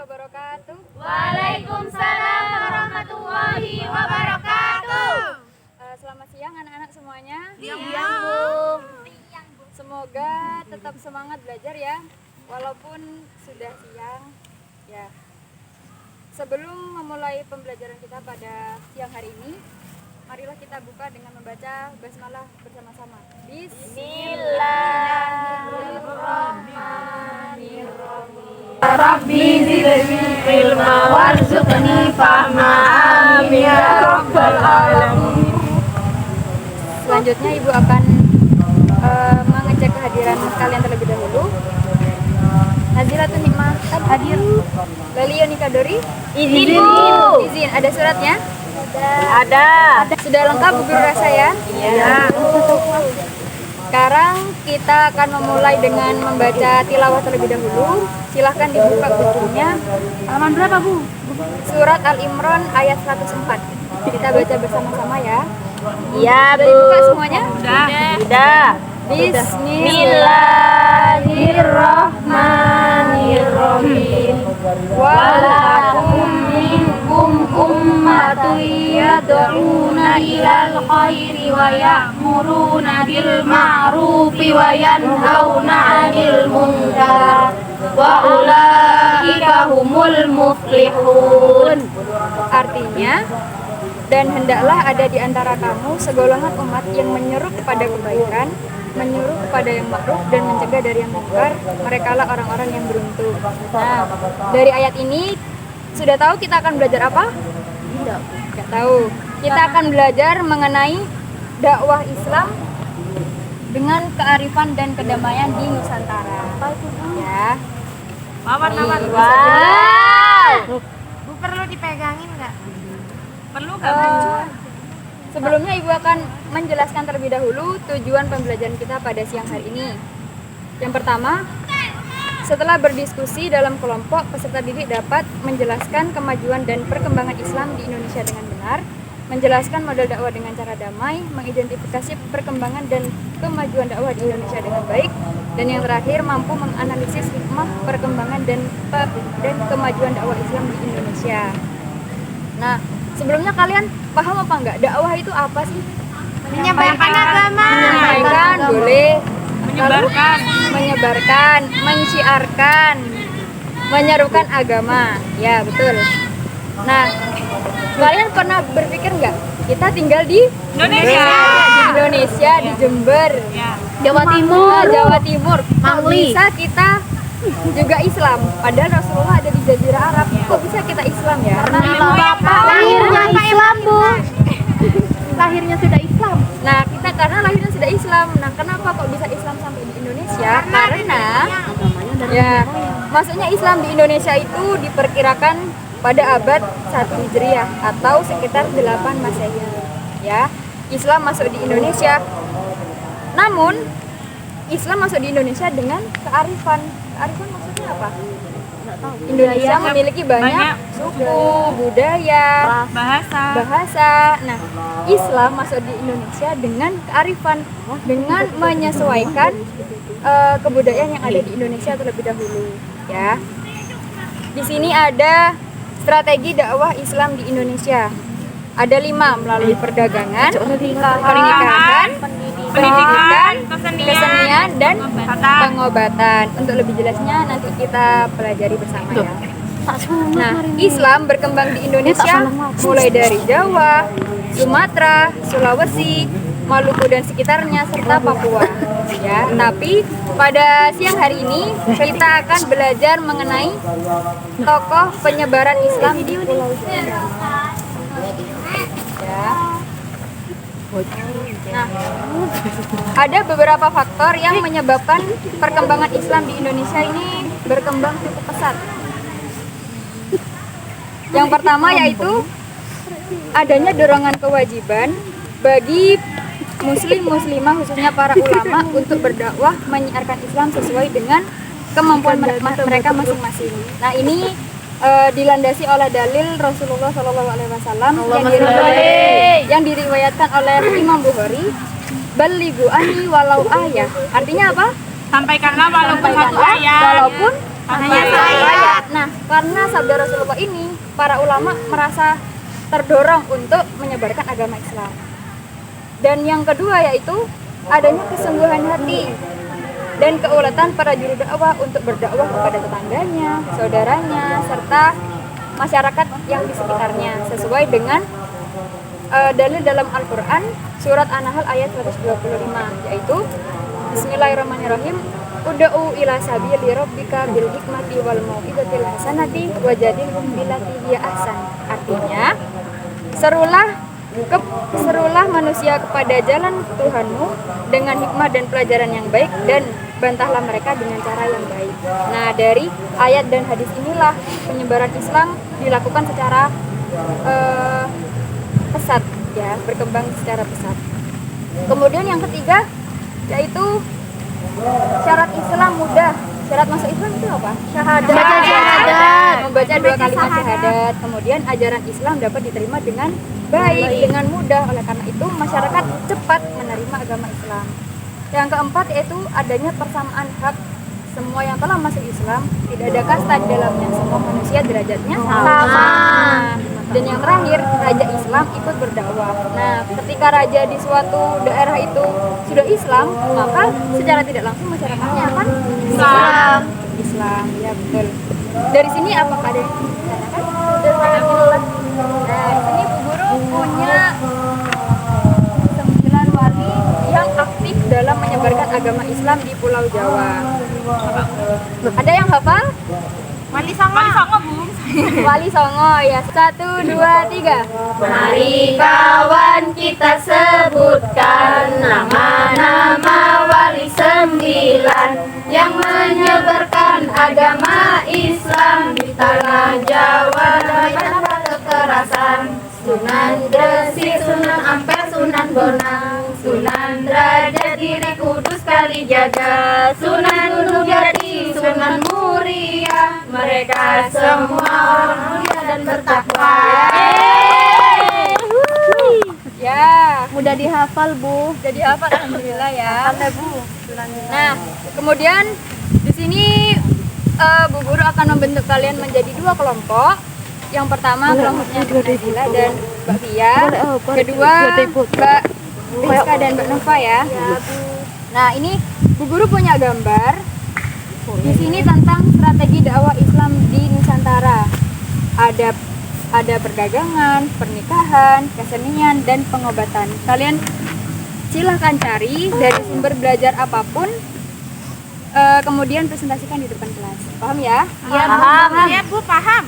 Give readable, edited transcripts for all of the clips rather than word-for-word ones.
wabarakatuh. Waalaikumsalam warahmatullahi wabarakatuh. Selamat siang anak-anak semuanya. Siang, Bu. Semoga tetap semangat belajar ya, walaupun sudah siang. Ya. Sebelum memulai pembelajaran kita pada siang hari ini, marilah kita buka dengan membaca basmalah bersama-sama. Bismillahirrahmanirrahim. Rabbi zidni ilma warzuqni fahma. Amin ya rabbal alamin. Selanjutnya Ibu akan mengecek kehadiran kalian terlebih dahulu. Nazilatun Nikmah hadir. Galio Nikadori Izin, Bu. izin. Ada suratnya? Ada. Sudah lengkap Bu Guru rasa ya? Iya. Sekarang kita akan memulai dengan membaca tilawah terlebih dahulu. Silahkan dibuka bukunya. Halaman berapa, Bu? Surat Al-Imran ayat 104. Kita baca bersama-sama ya. Iya, Sudah dibuka semuanya? Udah. Bismillahirrahmanirrahim. Walakum minkum ummatun yad'una ilal khairi wa ya'muruna bil ma'rufi wa yanhauna 'anil munkar wa ulaika humul muflihun. Artinya, dan hendaklah ada di antara kamu segolongan umat yang menyeru kepada kebaikan, menyuruh kepada yang makruf dan mencegah dari yang mungkar. Merekalah orang-orang yang beruntung. Nah, dari ayat ini sudah tahu kita akan belajar apa? Tidak tahu. Kita akan belajar mengenai dakwah Islam dengan kearifan dan kedamaian di Nusantara. Ya. Mawar. Wow. Bu, perlu dipegangin nggak? Perlu Sebelumnya Ibu akan menjelaskan terlebih dahulu tujuan pembelajaran kita pada siang hari ini. Yang pertama, setelah berdiskusi dalam kelompok, peserta didik dapat menjelaskan kemajuan dan perkembangan Islam di Indonesia dengan benar, menjelaskan model dakwah dengan cara damai, mengidentifikasi perkembangan dan kemajuan dakwah di Indonesia dengan baik, dan yang terakhir mampu menganalisis hikmah perkembangan dan kemajuan dakwah Islam di Indonesia. Nah, sebelumnya kalian paham apa enggak? Dakwah itu apa sih? Menyampaikan agama. Menyampaikan, boleh. Menyebarkan. Menyebarkan, menciarkan, menyerukan agama. Ya, betul. Nah, kalian pernah berpikir enggak? Kita tinggal di Indonesia, di Jember, Jawa Timur. Jawa Timur. Kok Mangli. bisa kita juga Islam? Padahal Rasulullah ada di Jazirah Arab. Kok bisa kita Islam ya? Lahirnya Islam, Bu. Lahirnya sudah Islam. Nah, kita karena lahirnya sudah Islam. Nah, kenapa kok bisa Islam sampai di Indonesia? Karena ya, maksudnya Islam di Indonesia itu diperkirakan pada abad 1 Hijriah atau sekitar 8 Masehi. Ya, Islam masuk di Indonesia. Namun, Islam masuk di Indonesia dengan kearifan. Kearifan maksudnya apa? Indonesia memiliki banyak suku, budaya, bahasa. Nah, Islam masuk di Indonesia dengan kearifan, dengan menyesuaikan kebudayaan yang ada di Indonesia terlebih dahulu. Ya, di sini ada strategi dakwah Islam di Indonesia. Ada 5 melalui perdagangan, pernikahan, pendidikan, kesenian, dan pengobatan. Untuk lebih jelasnya nanti kita pelajari bersama ya. Nah, Islam berkembang di Indonesia mulai dari Jawa, Sumatera, Sulawesi, Maluku dan sekitarnya serta Papua. Ya, tapi pada siang hari ini kita akan belajar mengenai tokoh penyebaran Islam di Pulau Jawa. Ya. Nah, ada beberapa faktor yang menyebabkan perkembangan Islam di Indonesia ini berkembang cukup pesat. Yang pertama yaitu adanya dorongan kewajiban bagi muslim-muslimah khususnya para ulama untuk berdakwah menyiarkan Islam sesuai dengan kemampuan mereka masing-masing. Nah, ini dilandasi oleh dalil Rasulullah SAW yang diriwayatkan oleh Imam Bukhari, balighu anni walau ayah. Artinya apa? Sampaikanlah walaupun satu ayat. Walaupun hanya saya. Nah, karena sabda Rasulullah ini, para ulama merasa terdorong untuk menyebarkan agama Islam. Dan yang kedua yaitu adanya kesungguhan hati dan keuletan para juru dakwah untuk berdakwah kepada tetangganya, saudaranya, serta masyarakat yang di sekitarnya sesuai dengan dalil dalam Al-Quran surat An-Nahl ayat 125 yaitu Bismillahirrahmanirrahim Ud'u ila sabili rabbika bil hikmati wal mau'izatil hasanati wajadilhum billati hiya ahsan. Artinya, serulah manusia kepada jalan Tuhanmu dengan hikmah dan pelajaran yang baik dan bantahlah mereka dengan cara yang baik. Nah, dari ayat dan hadis inilah penyebaran Islam dilakukan secara pesat ya, berkembang secara pesat. Kemudian yang ketiga yaitu syarat Islam mudah. Syarat masuk Islam itu apa? Syahadat. Membaca 2 kalimat syahadat. Kemudian ajaran Islam dapat diterima dengan baik, dengan mudah. Oleh karena itu masyarakat cepat menerima agama Islam. Yang keempat yaitu adanya persamaan hak. Semua yang telah masuk Islam tidak ada kasta di dalamnya. Semua manusia derajatnya sama. Dan yang terakhir, raja Islam ikut berdakwah. Nah, ketika raja di suatu daerah itu sudah Islam, maka secara tidak langsung masyarakatnya akan Islam. Ya betul. Dari sini apakah ada yang ditanyakan? Nah, di sini Bu Guru punya 9 wali yang aktif dalam menyebarkan agama Islam di Pulau Jawa. Ada yang hafal? Wali Songo Bu. Wali Songo ya. 1, 2, 3. Mari kawan kita sebutkan nama-nama wali 9 yang menyebarkan agama Islam di tanah Jawa tanpa kekerasan. Sunan Gresik, Sunan Ampel, Sunan Bonang, Sunan Derajat, Giri Kudus, Kalijaga, Sunan Gunung Jati, Sunan Muria. Mereka semua orang mulia dan bertakwa. Ya, Mudah dihafal Bu. jadi hafal alhamdulillah ya. Alhamdulillah Bu. Nah, kemudian di sini Bu Guru akan membentuk kalian menjadi 2 kelompok. Yang pertama kelompoknya Mbak Nazila dan Mbak Fia. Kedua Mbak Rizka dan Mbak Nova ya. Nah, ini Bu Guru punya gambar di sini tentang strategi dakwah Islam di Nusantara. Ada perdagangan, pernikahan, kesenian, dan pengobatan. Kalian silahkan cari dari sumber belajar apapun, kemudian presentasikan di depan kelas. Paham ya? Iya Bu. Paham. Iya Bu, paham.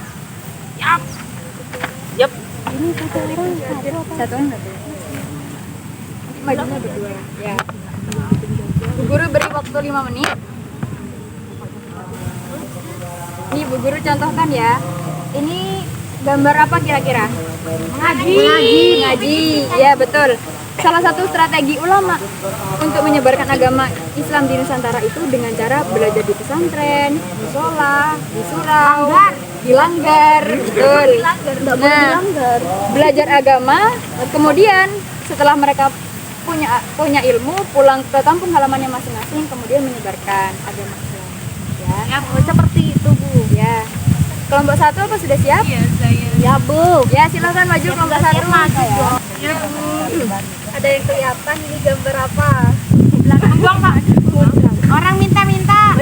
Ini satu orang satu. Majunya berdua. Ya. Bu Guru beri waktu 5 menit. Nih Bu Guru contohkan ya. Ini gambar apa kira-kira? Ngaji. Ya betul. Salah satu strategi ulama untuk menyebarkan agama Islam di Nusantara itu dengan cara belajar di pesantren, di musola, di surau, di langgar, betul. Nah, belajar agama, kemudian setelah mereka punya ilmu, pulang ke kampung halamannya masing-masing, kemudian menyebarkan agama Islam. Ya, Seperti itu Bu. ya. Kelompok 1 apa sudah siap? Iya saya. Ya Bu. Ya silakan maju kelompok 1. Ya Bu. Ada yang kelihatan ini gambar apa? Buang Pak. Orang minta-minta.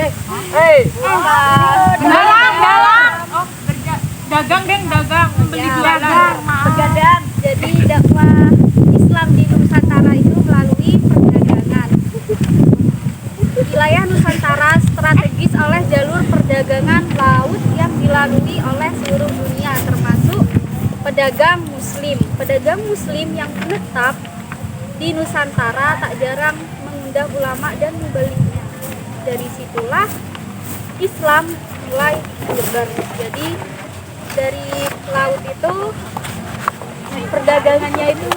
Dalang. Oh, dagang geng, dagang. Beli dagang. Pegadaian. Jadi dakwah Islam di Nusantara itu melalui perdagangan. Wilayah Nusantara strategis oleh jalur perdagangan laut yang dilalui oleh seluruh dunia termasuk pedagang muslim. Pedagang muslim yang menetap di Nusantara tak jarang mengundang ulama dan membelinya. Dari situlah Islam mulai menyebar. Jadi dari laut itu perdagangannya itu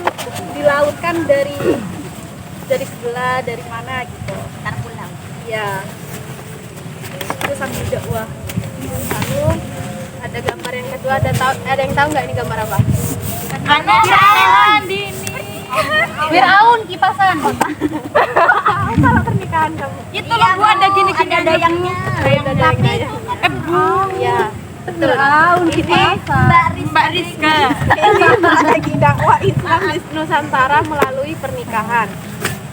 dilautkan dari sebelah, dari mana gitu. Ntar pulang. Ya. Itu sambil dakwah. Lalu ada gambar yang kedua, ada yang tahu nggak ini gambar apa? Pernikahan di ini. Firaun kipasan. Kalau pernikahan kamu. Itu loh Bu, ada gini-gini ada dayangnya. Tapi itu Bu. Ya. Firaun kipasan. Mbak Rizka. Ini strategi dakwah Islam di Nusantara melalui pernikahan.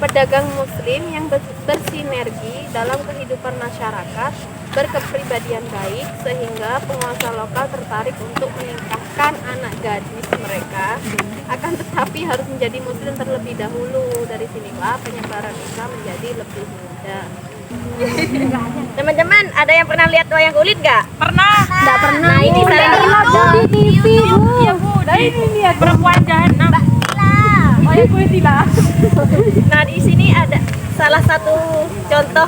Pedagang muslim yang bersinergi dalam kehidupan masyarakat, berkepribadian baik sehingga penguasa lokal tertarik untuk menikahkan anak gadis mereka, akan tetapi harus menjadi muslim terlebih dahulu. Dari sinilah penyebaran Islam menjadi lebih mudah. Teman-teman, ada yang pernah lihat wayang kulit gak? Pernah. Enggak pernah. Nah, ini saya di TV, Bu. Iya Bu, dari lihat perempuan jahanam. Oh ya gue tidak. Nah, di sini ada salah satu contoh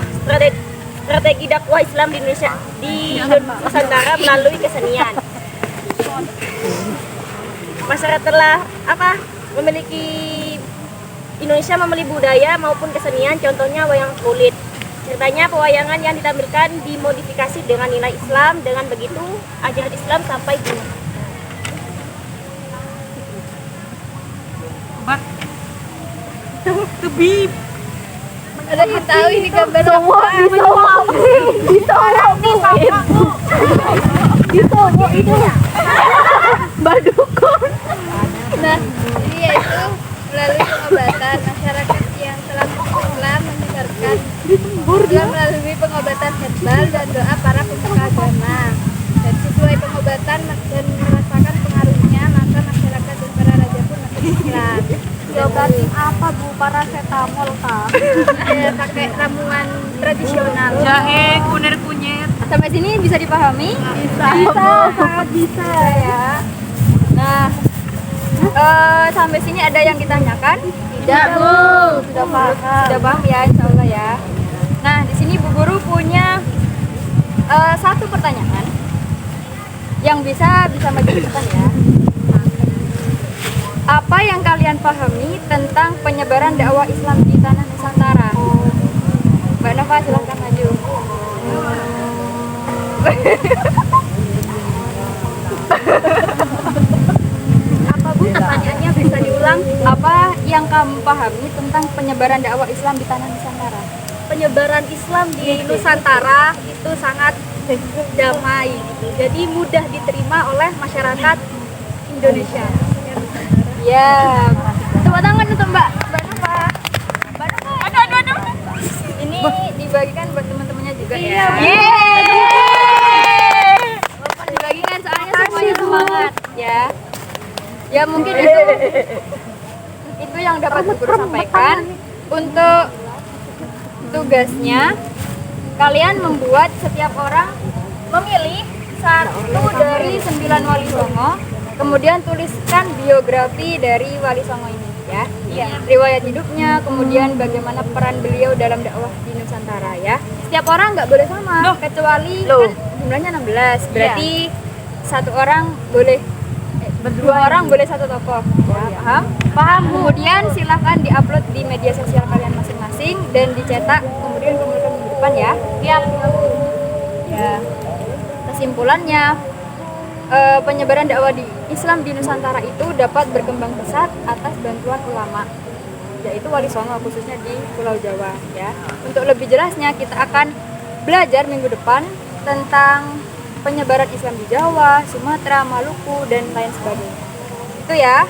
strategi dakwah Islam di Indonesia di Nusantara melalui kesenian. Masyarakat telah Indonesia memiliki budaya maupun kesenian, contohnya wayang kulit. Ceritanya pewayangan yang ditampilkan dimodifikasi dengan nilai Islam, dengan begitu ajaran Islam sampai di Obat. Tebib. Ada yang tahu ini gambar Sowo di Sowo. Di Sowo, Bu. Di Sowo itu. Mbak Dukun. Nah, ini yaitu melalui pengobatan masyarakat yang telah Islam menyebarkan Islam melalui pengobatan herbal dan doa para pemuka agama. Dan sesuai pengobatan dan merasakan pengaruhnya, maka masyarakat dan para raja pun masuk Islam. Diobatin apa, Bu? Paracetamol kah? Ya, pakai ramuan tradisional. Jahe, kunir-kunyit. Sampai sini bisa dipahami? Bisa, sangat bisa ya. Nah, sampai sini ada yang ditanyakan? Tidak, Bu. Sudah paham. Sudah paham ya, insya Allah ya. Nah, di sini Bu Guru punya satu pertanyaan yang bisa maju ke depan ya. Apa yang kalian pahami tentang penyebaran dakwah Islam di tanah Nusantara? Mbak Nova, silahkan maju. Apa Bu pertanyaannya, bisa diulang? Apa yang kamu pahami tentang penyebaran dakwah Islam di tanah Nusantara? penyebaran Islam di Nusantara itu sangat damai gitu. Jadi mudah diterima oleh masyarakat Indonesia. Ya, tepuk tangan untuk Mbak Nova. Mbak Nova. Aduh. Ini dibagikan buat teman-temannya juga ya. Dibagikan soalnya semuanya semangat ya. Ya mungkin itu yang dapat Bu Guru sampaikan. Untuk tugasnya kalian membuat setiap orang memilih satu dari 9 wali songo, kemudian tuliskan biografi dari wali songo ini ya. Riwayat hidupnya, kemudian bagaimana peran beliau dalam dakwah di Nusantara ya. Setiap orang nggak boleh sama, kecuali kan jumlahnya 16, berarti satu orang boleh dua orang boleh satu tokoh ya, paham? Kemudian silahkan diupload di media sosial kalian masing-masing dan dicetak kemudian kumpulkan minggu depan ya. Siap. Ya, kesimpulannya penyebaran dakwah di Islam di Nusantara itu dapat berkembang pesat atas bantuan ulama, yaitu wali songo khususnya di Pulau Jawa ya. Untuk lebih jelasnya kita akan belajar minggu depan tentang penyebaran Islam di Jawa, Sumatera, Maluku, dan lain sebagainya. Itu ya.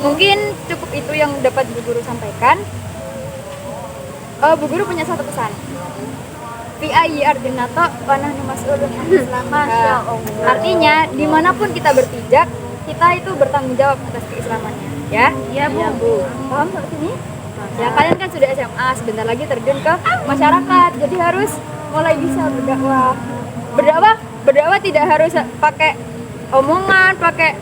Mungkin cukup itu yang dapat Bu Guru sampaikan. Bu Guru punya satu pesan. Fi ayyi ardin nato wa nahnu mas'ulun an Islam. Artinya, dimanapun kita berpijak, kita itu bertanggung jawab atas keislamannya. Ya? Iya, Bu. Paham sampai sini? Ya, kalian kan sudah SMA, sebentar lagi terjun ke masyarakat. Jadi harus mulai bisa berdakwah. Berdakwah tidak harus pakai omongan, pakai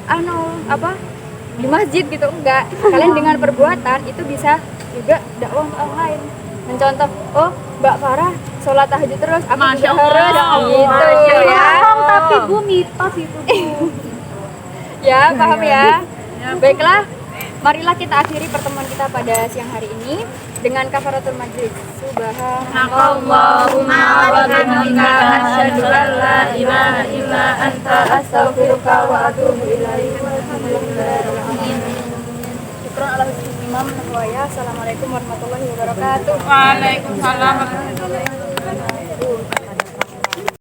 di masjid gitu, enggak. Kalian dengan perbuatan itu bisa juga dakwah untuk orang lain. Mencontoh, Mbak Farah sholat tahajud terus, aku Masya juga harus Allah. gitu ya. Tapi Bu mitos itu. Ya, paham ya. Baiklah, marilah kita akhiri pertemuan kita pada siang hari ini dengan kafaratul majlis. Allahumma wa bihamdika asyhadu an la ilaha illa anta astaghfiruka wa atubu ilaik. Syukran ala husnul imam. Assalamualaikum warahmatullahi wabarakatuh. Waalaikumsalam.